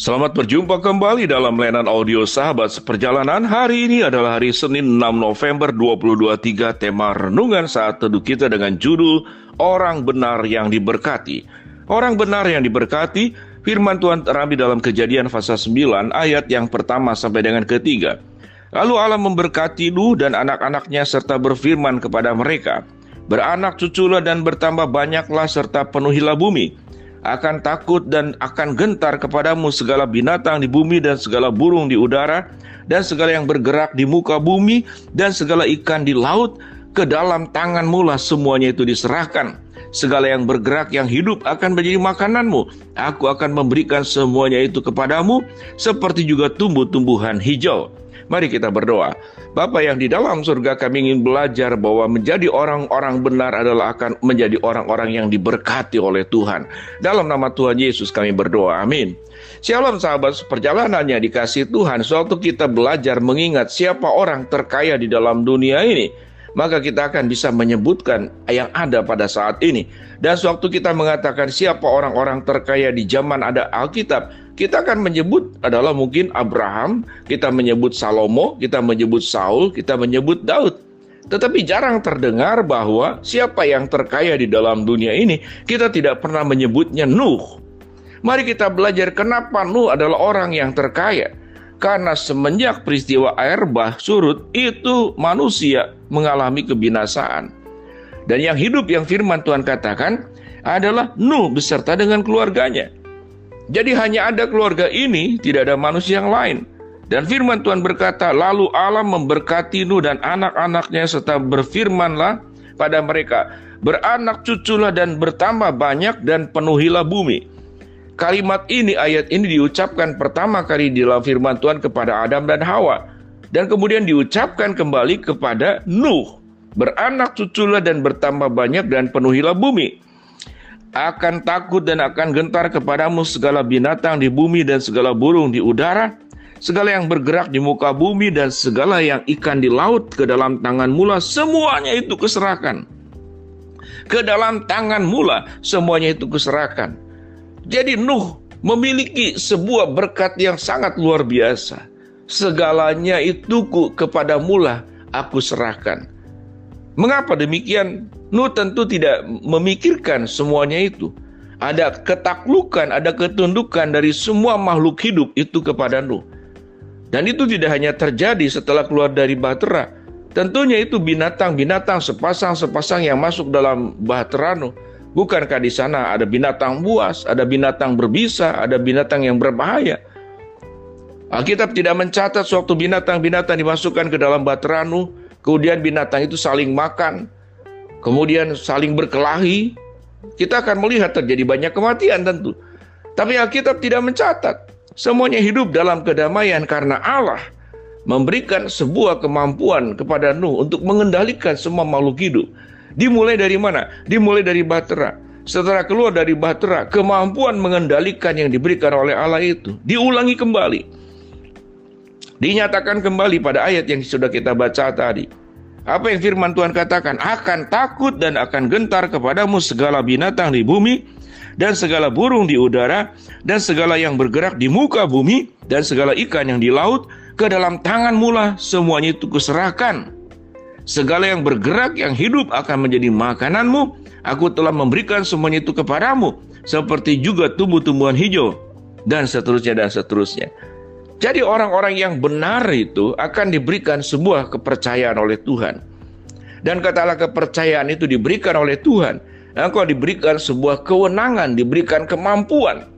Selamat berjumpa kembali dalam layanan audio Sahabat Seperjalanan. Hari ini adalah hari Senin 6 November 2023. Tema renungan saat teduh kita dengan judul Orang Benar yang Diberkati. Orang benar yang diberkati, firman Tuhan terambil dalam Kejadian pasal 9 ayat yang pertama sampai dengan ketiga. Lalu Allah memberkati Nuh dan anak-anaknya serta berfirman kepada mereka, "Beranak cuculah dan bertambah banyaklah serta penuhilah bumi. Akan takut dan akan gentar kepadamu segala binatang di bumi dan segala burung di udara dan segala yang bergerak di muka bumi dan segala ikan di laut. Ke dalam tanganmu lah semuanya itu diserahkan. Segala yang bergerak yang hidup akan menjadi makananmu. Aku akan memberikan semuanya itu kepadamu seperti juga tumbuh-tumbuhan hijau." Mari kita berdoa. Bapa yang di dalam surga, kami ingin belajar bahwa menjadi orang-orang benar adalah akan menjadi orang-orang yang diberkati oleh Tuhan. Dalam nama Tuhan Yesus kami berdoa, amin. Shalom sahabat seperjalanannya dikasih Tuhan. Suatu kita belajar mengingat siapa orang terkaya di dalam dunia ini, maka kita akan bisa menyebutkan yang ada pada saat ini. Dan sewaktu kita mengatakan siapa orang-orang terkaya di zaman ada Alkitab, kita akan menyebut adalah mungkin Abraham, kita menyebut Salomo, kita menyebut Saul, kita menyebut Daud. Tetapi jarang terdengar bahwa siapa yang terkaya di dalam dunia ini, kita tidak pernah menyebutnya Nuh. Mari kita belajar kenapa Nuh adalah orang yang terkaya. Karena semenjak peristiwa air bah surut, itu manusia mengalami kebinasaan. Dan yang hidup yang firman Tuhan katakan adalah Nuh beserta dengan keluarganya. Jadi hanya ada keluarga ini, tidak ada manusia yang lain. Dan firman Tuhan berkata, lalu Allah memberkati Nuh dan anak-anaknya serta berfirmanlah pada mereka, "Beranak cuculah dan bertambah banyak dan penuhilah bumi." Kalimat ini, ayat ini diucapkan pertama kali di dalam firman Tuhan kepada Adam dan Hawa. Dan kemudian diucapkan kembali kepada Nuh. "Beranak cuculah dan bertambah banyak dan penuhilah bumi. Akan takut dan akan gentar kepadamu segala binatang di bumi dan segala burung di udara, segala yang bergerak di muka bumi dan segala yang ikan di laut. Ke dalam tangan mula semuanya itu kuserahkan." Ke dalam tangan mula semuanya itu kuserahkan. Jadi Nuh memiliki sebuah berkat yang sangat luar biasa. Segalanya itu kepada mula aku serahkan. Mengapa demikian? Nuh tentu tidak memikirkan semuanya itu. Ada ketaklukan, ada ketundukan dari semua makhluk hidup itu kepada Nuh. Dan itu tidak hanya terjadi setelah keluar dari bahtera. Tentunya itu binatang-binatang sepasang-sepasang yang masuk dalam bahtera Nuh. Bukankah di sana ada binatang buas, ada binatang berbisa, ada binatang yang berbahaya? Alkitab tidak mencatat suatu binatang-binatang dimasukkan ke dalam bahtera Nuh, kemudian binatang itu saling makan, kemudian saling berkelahi. Kita akan melihat terjadi banyak kematian tentu. Tapi Alkitab tidak mencatat. Semuanya hidup dalam kedamaian karena Allah memberikan sebuah kemampuan kepada Nuh untuk mengendalikan semua makhluk hidup. Dimulai dari mana? Dimulai dari bahtera. Setelah keluar dari bahtera, kemampuan mengendalikan yang diberikan oleh Allah itu diulangi kembali. Dinyatakan kembali pada ayat yang sudah kita baca tadi. Apa yang firman Tuhan katakan? Akan takut dan akan gentar kepadamu segala binatang di bumi dan segala burung di udara dan segala yang bergerak di muka bumi dan segala ikan yang di laut. Ke dalam tanganmu lah semuanya itu kuserahkan. Segala yang bergerak yang hidup akan menjadi makananmu. Aku telah memberikan semuanya itu kepadamu seperti juga tumbuh-tumbuhan hijau, dan seterusnya dan seterusnya. Jadi orang-orang yang benar itu akan diberikan sebuah kepercayaan oleh Tuhan. Dan katalah kepercayaan itu diberikan oleh Tuhan, engkau diberikan sebuah kewenangan, diberikan kemampuan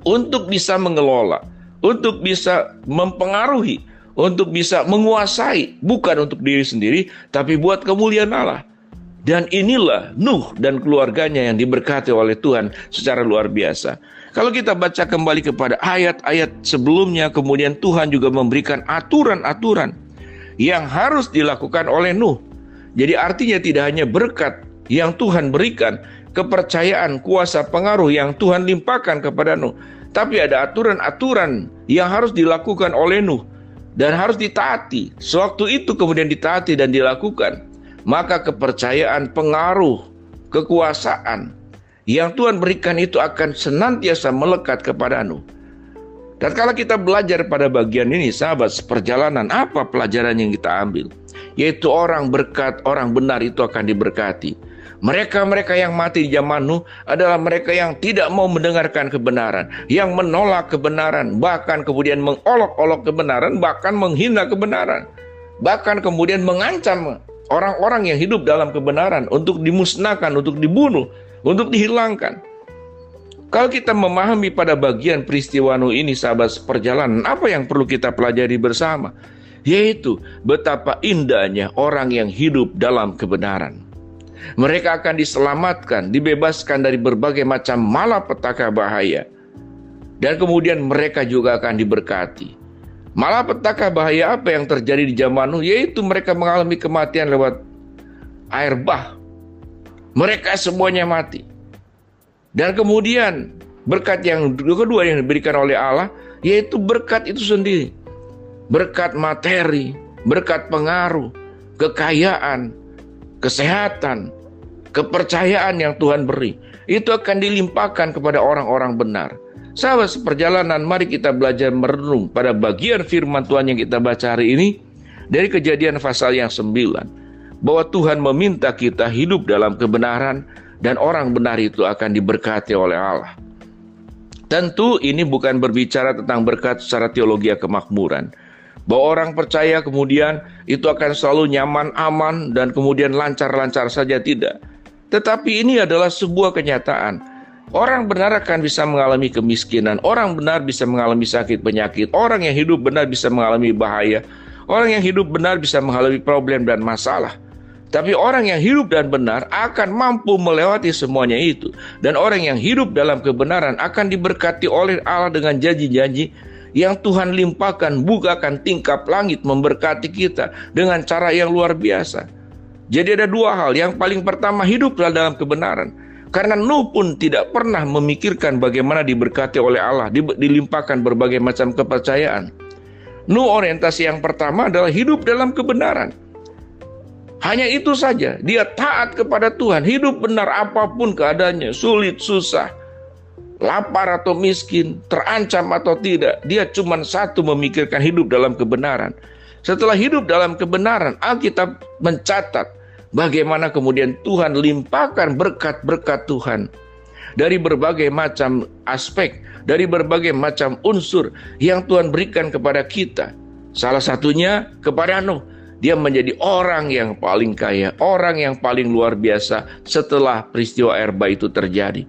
untuk bisa mengelola, untuk bisa mempengaruhi, untuk bisa menguasai, bukan untuk diri sendiri, tapi buat kemuliaan Allah. Dan inilah Nuh dan keluarganya yang diberkati oleh Tuhan secara luar biasa. Kalau kita baca kembali kepada ayat-ayat sebelumnya, kemudian Tuhan juga memberikan aturan-aturan yang harus dilakukan oleh Nuh. Jadi artinya tidak hanya berkat yang Tuhan berikan, kepercayaan, kuasa, pengaruh yang Tuhan limpahkan kepada Nuh, tapi ada aturan-aturan yang harus dilakukan oleh Nuh dan harus ditaati. Sewaktu itu kemudian ditaati dan dilakukan, maka kepercayaan, pengaruh, kekuasaan yang Tuhan berikan itu akan senantiasa melekat kepada Nuh. Dan kalau kita belajar pada bagian ini, sahabat seperjalanan, apa pelajaran yang kita ambil? Yaitu orang benar itu akan diberkati. Mereka-mereka yang mati di zaman Nuh adalah mereka yang tidak mau mendengarkan kebenaran, yang menolak kebenaran, bahkan kemudian mengolok-olok kebenaran, bahkan menghina kebenaran, bahkan kemudian mengancam orang-orang yang hidup dalam kebenaran untuk dimusnahkan, untuk dibunuh, untuk dihilangkan. Kalau kita memahami pada bagian peristiwa Nuh ini, sahabat seperjalanan, apa yang perlu kita pelajari bersama? Yaitu betapa indahnya orang yang hidup dalam kebenaran. Mereka akan diselamatkan, dibebaskan dari berbagai macam malapetaka bahaya. Dan kemudian mereka juga akan diberkati. Malapetaka bahaya apa yang terjadi di zaman Nuh? Yaitu mereka mengalami kematian lewat air bah. Mereka semuanya mati. Dan kemudian berkat yang kedua yang diberikan oleh Allah, yaitu berkat itu sendiri. Berkat materi, berkat pengaruh, kekayaan, kesehatan, kepercayaan yang Tuhan beri. Itu akan dilimpahkan kepada orang-orang benar. Sahabat seperjalanan, mari kita belajar merenung pada bagian firman Tuhan yang kita baca hari ini. Dari Kejadian pasal yang 9. Bahwa Tuhan meminta kita hidup dalam kebenaran. Dan orang benar itu akan diberkati oleh Allah. Tentu ini bukan berbicara tentang berkat secara teologi kemakmuran. Bahwa orang percaya kemudian itu akan selalu nyaman, aman, dan kemudian lancar-lancar saja, tidak. Tetapi ini adalah sebuah kenyataan. Orang benar akan bisa mengalami kemiskinan. Orang benar bisa mengalami sakit penyakit. Orang yang hidup benar bisa mengalami bahaya. Orang yang hidup benar bisa mengalami problem dan masalah. Tapi orang yang hidup dan benar akan mampu melewati semuanya itu. Dan orang yang hidup dalam kebenaran akan diberkati oleh Allah dengan janji-janji yang Tuhan limpahkan, bukakan tingkap langit memberkati kita dengan cara yang luar biasa. Jadi ada dua hal. Yang paling pertama, hiduplah dalam kebenaran. Karena Nuh pun tidak pernah memikirkan bagaimana diberkati oleh Allah, dilimpahkan berbagai macam kepercayaan. Nuh orientasi yang pertama adalah hidup dalam kebenaran. Hanya itu saja, dia taat kepada Tuhan, hidup benar apapun keadaannya, sulit, susah, lapar atau miskin, terancam atau tidak. Dia cuma satu, memikirkan hidup dalam kebenaran. Setelah hidup dalam kebenaran, Alkitab mencatat bagaimana kemudian Tuhan limpahkan berkat-berkat Tuhan. Dari berbagai macam aspek, dari berbagai macam unsur yang Tuhan berikan kepada kita. Salah satunya kepada Nuh. Dia menjadi orang yang paling kaya, orang yang paling luar biasa setelah peristiwa air bah itu terjadi.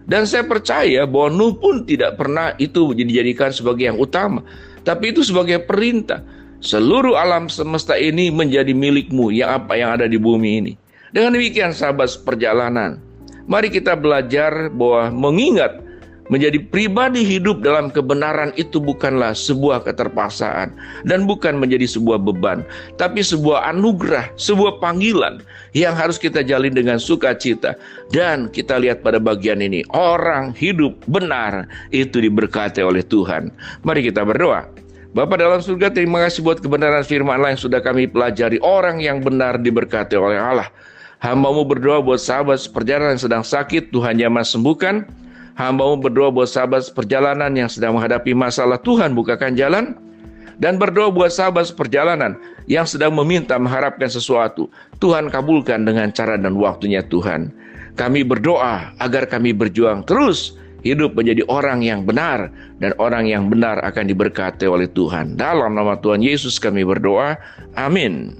Dan saya percaya bahwa Nuh pun tidak pernah itu dijadikan sebagai yang utama. Tapi itu sebagai perintah. Seluruh alam semesta ini menjadi milikmu, yang ada di bumi ini. Dengan demikian sahabat seperjalanan, mari kita belajar bahwa mengingat menjadi pribadi hidup dalam kebenaran itu bukanlah sebuah keterpaksaan dan bukan menjadi sebuah beban, tapi sebuah anugerah, sebuah panggilan yang harus kita jalin dengan sukacita. Dan kita lihat pada bagian ini, orang hidup benar itu diberkati oleh Tuhan. Mari kita berdoa. Bapa dalam surga, terima kasih buat kebenaran firman Allah yang sudah kami pelajari. Orang yang benar diberkati oleh Allah. Hamba-Mu berdoa buat sahabat seperjalanan yang sedang sakit, Tuhan jamah sembuhkan. Hamba-Mu berdoa buat sahabat seperjalanan yang sedang menghadapi masalah, Tuhan bukakan jalan. Dan berdoa buat sahabat seperjalanan yang sedang meminta, mengharapkan sesuatu, Tuhan kabulkan dengan cara dan waktunya Tuhan. Kami berdoa agar kami berjuang terus hidup menjadi orang yang benar, dan orang yang benar akan diberkati oleh Tuhan. Dalam nama Tuhan Yesus kami berdoa, amin.